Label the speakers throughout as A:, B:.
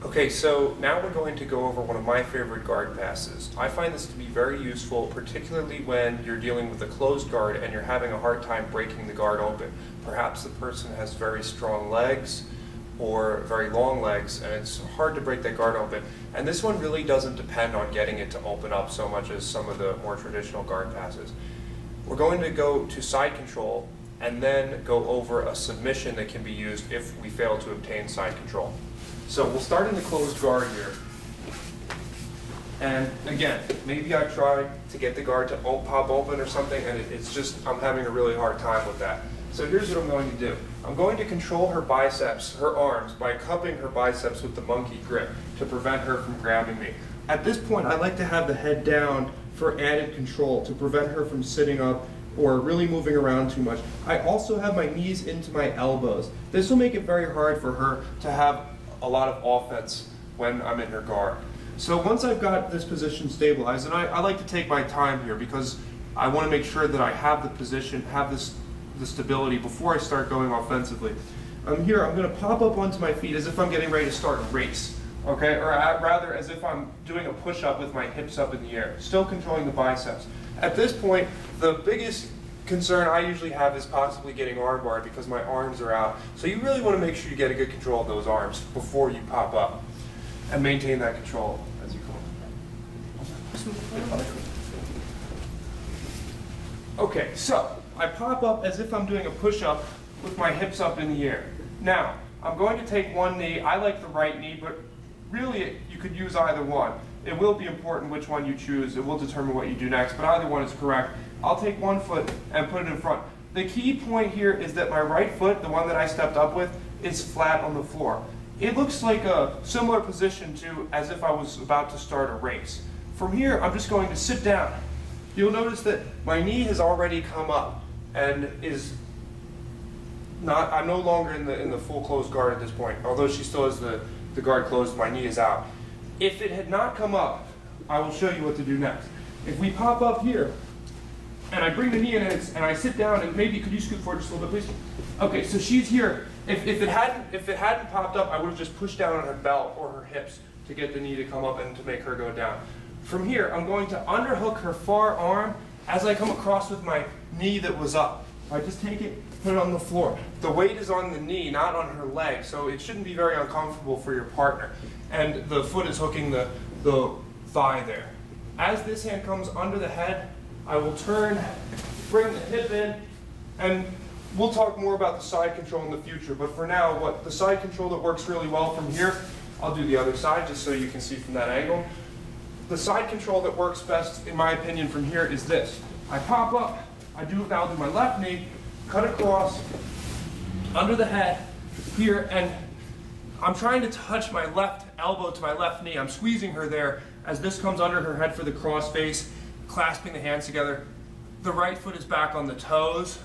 A: Okay, so now we're going to go over one of my favorite guard passes. I find this to be very useful, particularly when you're dealing with a closed guard and you're having a hard time breaking the guard open. Perhaps the person has very strong legs or very long legs, and it's hard to break that guard open. And this one really doesn't depend on getting it to open up so much as some of the more traditional guard passes. We're going to go to side control and then go over a submission that can be used if we fail to obtain side control. So we'll start in the closed guard here. And again, maybe I try to get the guard to pop open or something, and it's just, I'm having a really hard time with that. So here's what I'm going to do. I'm going to control her biceps, her arms, by cupping her biceps with the monkey grip to prevent her from grabbing me. At this point, I like to have the head down for added control to prevent her from sitting up or really moving around too much. I also have my knees into my elbows. This will make it very hard for her to have a lot of offense when I'm in her guard. So once I've got this position stabilized, and I like to take my time here because I want to make sure that I have the position, have the stability before I start going offensively. Here, I'm going to pop up onto my feet as if I'm getting ready to start a race, okay? Or rather, as if I'm doing a push-up with my hips up in the air, still controlling the biceps. At this point, the biggest concern I usually have is possibly getting arm barred because my arms are out. So you really want to make sure you get a good control of those arms before you pop up and maintain that control as you come. Okay, so I pop up as if I'm doing a push-up with my hips up in the air. Now, I'm going to take one knee. I like the right knee, but really you could use either one. It will be important which one you choose. It will determine what you do next, but either one is correct. I'll take one foot and put it in front. The key point here is that my right foot, the one that I stepped up with, is flat on the floor. It looks like a similar position to as if I was about to start a race. From here, I'm just going to sit down. You'll notice that my knee has already come up and is not, I'm no longer in the full closed guard at this point. Although she still has the guard closed, my knee is out. If it had not come up, I will show you what to do next. If we pop up here, and I bring the knee in and I sit down, and maybe, could you scoot forward just a little bit, please? Okay, so she's here. If it hadn't popped up, I would have just pushed down on her belt or her hips to get the knee to come up and to make her go down. From here, I'm going to underhook her far arm as I come across with my knee that was up. I just take it, put it on the floor. The weight is on the knee, not on her leg, so it shouldn't be very uncomfortable for your partner. And the foot is hooking the thigh there. As this hand comes under the head, I will turn, bring the hip in, and we'll talk more about the side control in the future. But for now, what the side control that works really well from here, I'll do the other side just so you can see from that angle. The side control that works best, in my opinion, from here is this. I pop up, I'll do my left knee, cut across, under the head, here, and I'm trying to touch my left elbow to my left knee. I'm squeezing her there as this comes under her head for the cross face, clasping the hands together. The right foot is back on the toes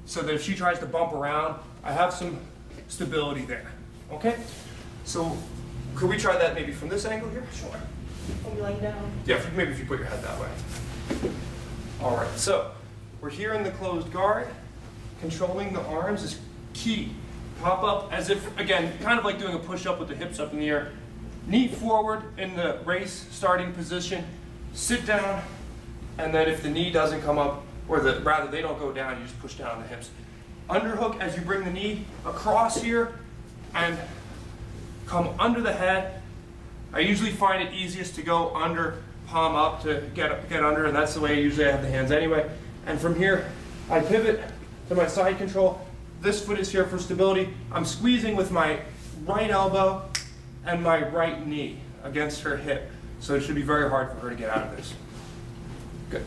A: so that if she tries to bump around, I have some stability there. Okay? So could we try that maybe from this angle here? Sure.
B: Are you laying down?
A: Yeah, maybe if you put your head that way. All right, so we're here in the closed guard. Controlling the arms is key. Pop up as if, again, kind of like doing a push-up with the hips up in the air. Knee forward in the race starting position. Sit down, and then if the knee doesn't come up, or rather they don't go down, you just push down the hips. Underhook as you bring the knee across here and come under the head. I usually find it easiest to go under, palm up to get under, and that's the way usually I have the hands anyway. And from here, I pivot to my side control. This foot is here for stability. I'm squeezing with my right elbow and my right knee against her hip. So it should be very hard for her to get out of this. Good.